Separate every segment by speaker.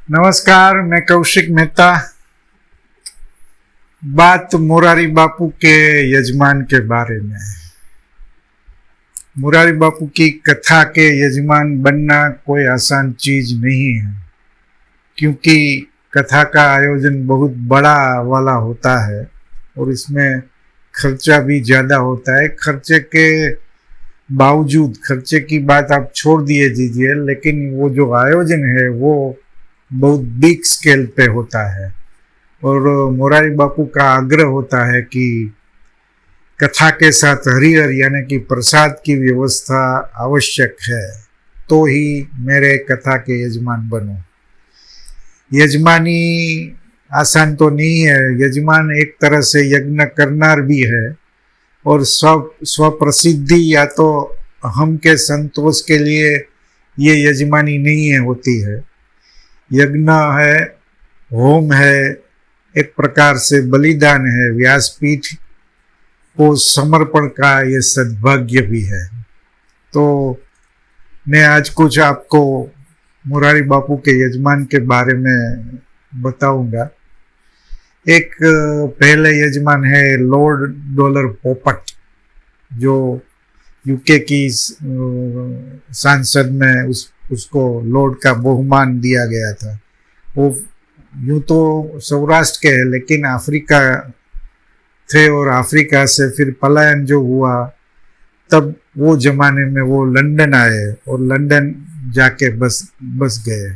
Speaker 1: नमस्कार, मैं कौशिक मेहता। बात मुरारी बापू के यजमान के बारे में है। मुरारी बापू की कथा के यजमान बनना कोई आसान चीज नहीं है, क्योंकि कथा का आयोजन बहुत बड़ा वाला होता है और इसमें खर्चा भी ज़्यादा होता है। खर्चे के बावजूद, खर्चे की बात आप छोड़ दिए दीजिए, लेकिन वो जो आयोजन है वो बहुत बिग स्केल पे होता है और मुरारी बापू का आग्रह होता है कि कथा के साथ हरिहर यानी कि प्रसाद की व्यवस्था आवश्यक है, तो ही मेरे कथा के यजमान बनो। यजमानी आसान तो नहीं है। यजमान एक तरह से यज्ञ करनार भी है और स्वप्रसिद्धि या तो हम के संतोष के लिए ये यजमानी नहीं है होती है। यज्ञ है, होम है, एक प्रकार से बलिदान है, व्यासपीठ को समर्पण का ये सद्भाग्य भी है। तो मैं आज कुछ आपको मुरारी बापू के यजमान के बारे में बताऊंगा। एक पहले यजमान है लॉर्ड डॉलर पोपट, जो यूके की सांसद में उसको लॉर्ड का बहुमान दिया गया था। वो यूं तो सौराष्ट्र के है, लेकिन अफ्रीका थे और अफ्रीका से फिर पलायन जो हुआ, तब वो जमाने में वो लंदन आए और लंदन जाके बस गए।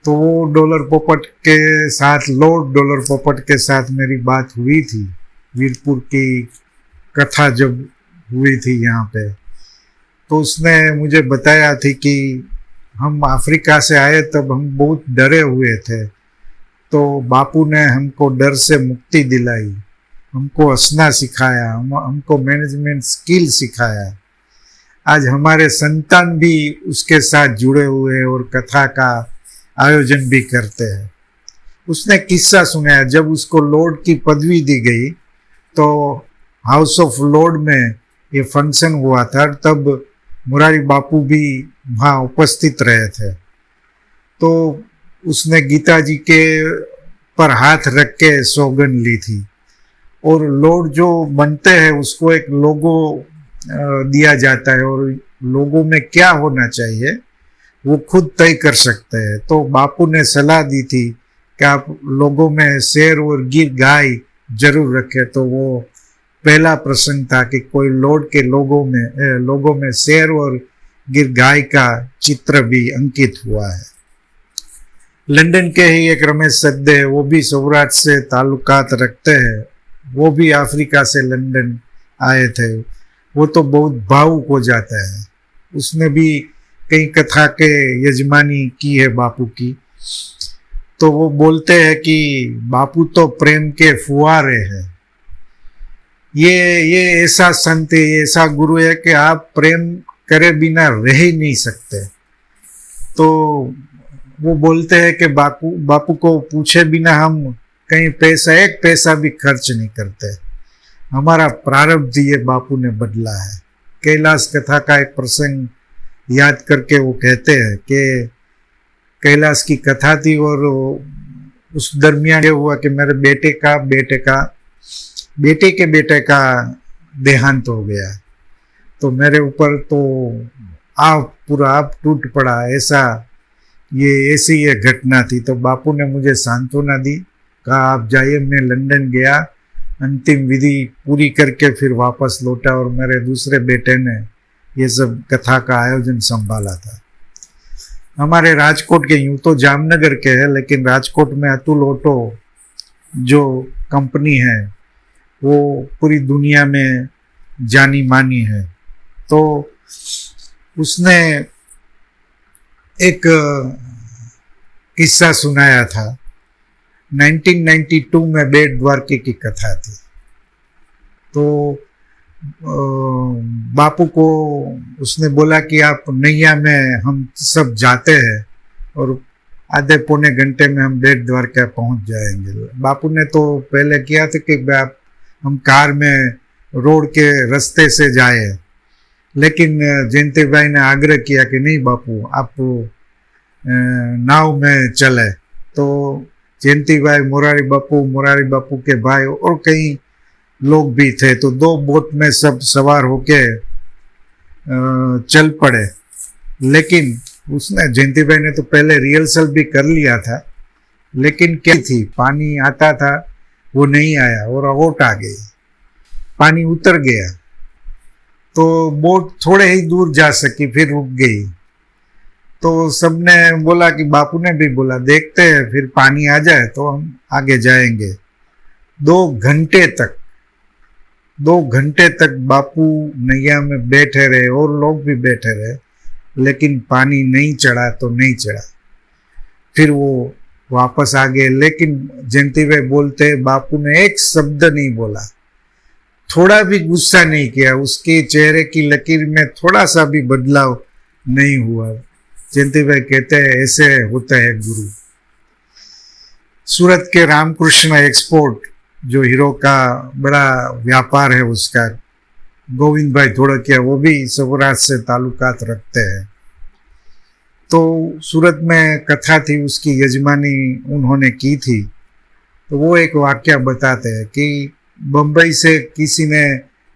Speaker 1: तो वो डॉलर पोपट के साथ, लॉर्ड डॉलर पोपट के साथ मेरी बात हुई थी। वीरपुर की कथा जब हुई थी यहाँ पे, तो उसने मुझे बताया थी कि हम अफ्रीका से आए तब हम बहुत डरे हुए थे, तो बापू ने हमको डर से मुक्ति दिलाई, हमको हंसना सिखाया, हमको मैनेजमेंट स्किल सिखाया। आज हमारे संतान भी उसके साथ जुड़े हुए और कथा का आयोजन भी करते हैं। उसने किस्सा सुनाया, जब उसको लॉर्ड की पदवी दी गई तो हाउस ऑफ लॉर्ड में ये फंक्शन हुआ था, तब मुरारी बापू भी वहाँ उपस्थित रहे थे। तो उसने गीता जी के पर हाथ रख के सौगंध ली थी और लॉर्ड जो बनते हैं उसको एक लोगो दिया जाता है और लोगों में क्या होना चाहिए वो खुद तय कर सकते हैं। तो बापू ने सलाह दी थी कि आप लोगों में शेर और गिर गाय जरूर रखें। तो वो पहला प्रश्न था कि कोई लॉर्ड के लोगों में शेर और गिर गाय का चित्र भी अंकित हुआ है। लंदन के ही एक रमेश सद्दे, वो भी सौराष्ट्र से ताल्लुकात रखते हैं, वो भी अफ्रीका से लंदन आए थे। वो तो बहुत भावुक हो जाता है। उसने भी कई कथा के यजमानी की है बापू की। तो वो बोलते हैं कि बापू तो प्रेम के फुहारे हैं। ये ऐसा संत है, ऐसा गुरु है कि आप प्रेम करे बिना रह ही नहीं सकते। तो वो बोलते हैं कि बापू को पूछे बिना हम कहीं एक पैसा भी खर्च नहीं करते। हमारा प्रारब्ध ये बापू ने बदला है। कैलाश कथा का एक प्रसंग याद करके वो कहते हैं कि कैलाश की कथा थी और उस दरमियान ये हुआ कि मेरे बेटे के बेटे का देहांत हो गया। तो मेरे ऊपर तो पूरा आप टूट पड़ा। ऐसी ये घटना थी। तो बापू ने मुझे सांत्वना दी, कहा आप जाइए। मैं लंदन गया, अंतिम विधि पूरी करके फिर वापस लौटा और मेरे दूसरे बेटे ने ये सब कथा का आयोजन संभाला था। हमारे राजकोट के, यूँ तो जामनगर के हैं, लेकिन राजकोट में अतुल ऑटो जो कंपनी है वो पूरी दुनिया में जानी मानी है। तो उसने एक किस्सा सुनाया था। 1992 में बेट द्वारके की कथा थी। तो बापू को उसने बोला कि आप नैया में हम सब जाते हैं और आधे पौने घंटे में हम बेट द्वारका पहुंच जाएंगे। बापू ने तो पहले किया था कि हम कार में रोड के रास्ते से जाए, लेकिन जयंती भाई ने आग्रह किया कि नहीं बापू, आप नाव में चले। तो जयंती भाई मोरारी बापू के भाई और कई लोग भी थे, तो 2 बोट में सब सवार होके चल पड़े। लेकिन उसने जयंती भाई ने तो पहले रिहर्सल भी कर लिया था, लेकिन क्या थी, पानी आता था वो नहीं आया और ओट आ गई, पानी उतर गया। तो बोट थोड़े ही दूर जा सकी, फिर रुक गई। तो सबने बोला कि बापू ने भी बोला देखते हैं, फिर पानी आ जाए तो हम आगे जाएंगे। 2 घंटे तक बापू नैया में बैठे रहे और लोग भी बैठे रहे, लेकिन पानी नहीं चढ़ा तो नहीं चढ़ा। फिर वो वापस आ गए, लेकिन जयंती भाई बोलते बापू ने एक शब्द नहीं बोला, थोड़ा भी गुस्सा नहीं किया, उसके चेहरे की लकीर में थोड़ा सा भी बदलाव नहीं हुआ। जयंती भाई कहते हैं ऐसे होता है गुरु। सूरत के रामकृष्ण एक्सपोर्ट जो हीरो का बड़ा व्यापार है उसका, गोविंद भाई थोड़किया, वो भी सौराष्ट्र से ताल्लुकात रखते हैं। तो सूरत में कथा थी, उसकी यजमानी उन्होंने की थी। तो वो एक वाक्य बताते हैं कि बम्बई से किसी ने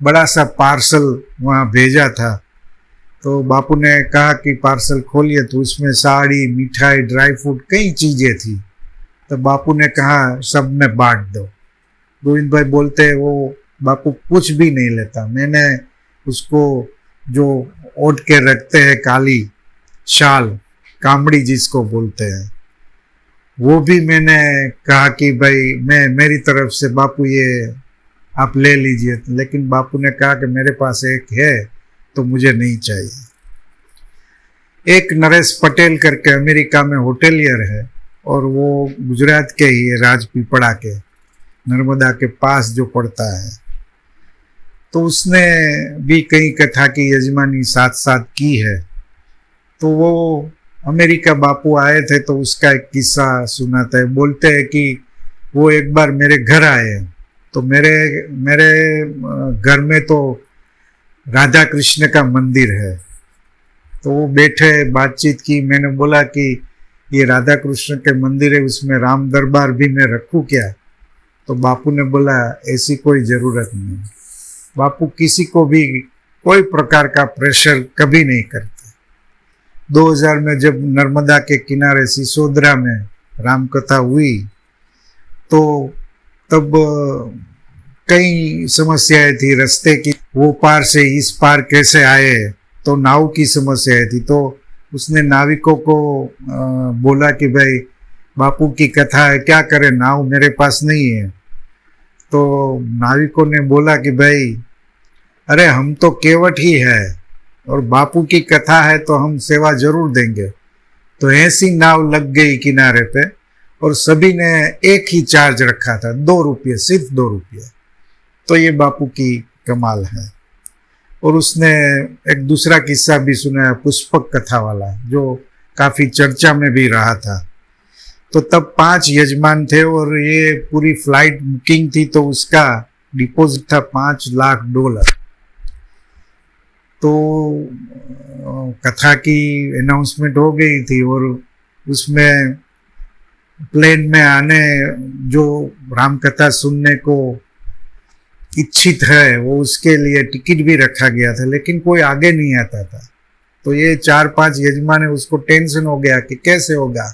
Speaker 1: बड़ा सा पार्सल वहाँ भेजा था। तो बापू ने कहा कि पार्सल खोलिए, तो उसमें साड़ी, मिठाई, ड्राई फ्रूट, कई चीज़ें थी। तो बापू ने कहा सब में बांट दो। गोविंद भाई बोलते हैं वो बापू कुछ भी नहीं लेता, मैंने उसको जो ओढ़ के रखते हैं काली शाल, कामड़ी जिसको बोलते हैं, वो भी मैंने कहा कि भाई मैं मेरी तरफ से बापू ये आप ले लीजिए, लेकिन बापू ने कहा कि मेरे पास एक है तो मुझे नहीं चाहिए। एक नरेश पटेल करके अमेरिका में होटेलियर है और वो गुजरात के ही है, राजपीपड़ा के, नर्मदा के पास जो पड़ता है। तो उसने भी कई कथा की यजमानी साथ साथ की है। तो वो अमेरिका बापू आए थे तो उसका एक किस्सा सुनाता है। बोलते हैं कि वो एक बार मेरे घर आए, तो मेरे घर में तो राधा कृष्ण का मंदिर है। तो वो बैठे, बातचीत की, मैंने बोला कि ये राधा कृष्ण के मंदिर है, उसमें राम दरबार भी मैं रखूं क्या? तो बापू ने बोला ऐसी कोई ज़रूरत नहीं। बापू किसी को भी कोई प्रकार का प्रेशर कभी नहीं करते। 2000 में जब नर्मदा के किनारे सिसोदरा में रामकथा हुई तो तब कई समस्याएं थी रास्ते की, वो पार से इस पार कैसे आए, तो नाव की समस्याएं थी। तो उसने नाविकों को बोला कि भाई बापू की कथा है, क्या करें, नाव मेरे पास नहीं है। तो नाविकों ने बोला कि भाई अरे हम तो केवट ही है और बापू की कथा है तो हम सेवा जरूर देंगे। तो ऐसी नाव लग गई किनारे पे और सभी ने एक ही चार्ज रखा था, 2 रुपये, सिर्फ 2 रुपये। तो ये बापू की कमाल है। और उसने एक दूसरा किस्सा भी सुनाया, पुष्पक कथा वाला, जो काफ़ी चर्चा में भी रहा था। तो तब 5 यजमान थे और ये पूरी फ्लाइट बुकिंग थी, तो उसका डिपॉजिट था $5,00,000। तो कथा की अनाउंसमेंट हो गई थी और उसमें प्लेन में आने जो रामकथा सुनने को इच्छित है वो उसके लिए टिकट भी रखा गया था, लेकिन कोई आगे नहीं आता था। तो ये 4-5 यजमान है, उसको टेंशन हो गया कि कैसे होगा,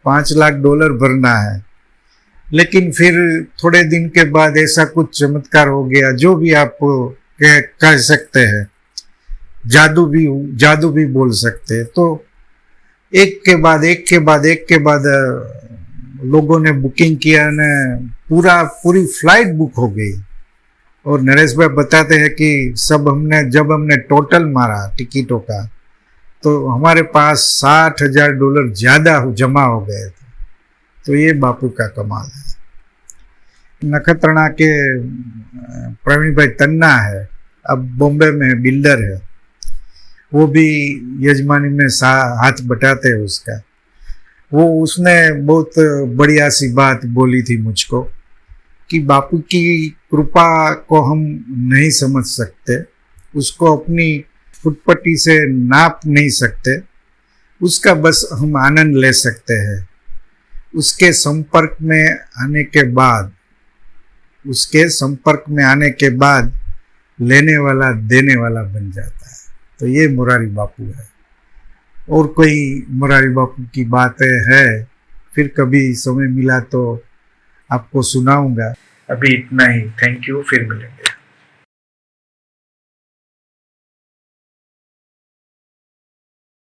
Speaker 1: $5,00,000 भरना है। लेकिन फिर थोड़े दिन के बाद ऐसा कुछ चमत्कार हो गया, जो भी आप कह सकते हैं, जादू भी बोल सकते हैं। तो एक के बाद लोगों ने बुकिंग किया ने पूरी फ्लाइट बुक हो गई। और नरेश भाई बताते हैं कि जब हमने टोटल मारा टिकटों का, तो हमारे पास $60,000 ज़्यादा जमा हो गए थे। तो ये बापू का कमाल है। नखत्राणा के प्रवीण भाई तन्ना है, अब बॉम्बे में बिल्डर है, वो भी यजमानी में हाथ बटाते हैं उसका। उसने बहुत बढ़िया सी बात बोली थी मुझको कि बापू की कृपा को हम नहीं समझ सकते, उसको अपनी फुटपट्टी से नाप नहीं सकते, उसका बस हम आनंद ले सकते हैं। उसके संपर्क में आने के बाद, लेने वाला देने वाला बन जाता है। तो ये मुरारी बापू है। और कोई मुरारी बापू की बातें है, फिर कभी समय मिला तो आपको सुनाऊंगा। अभी इतना ही। थैंक यू, फिर मिलेंगे।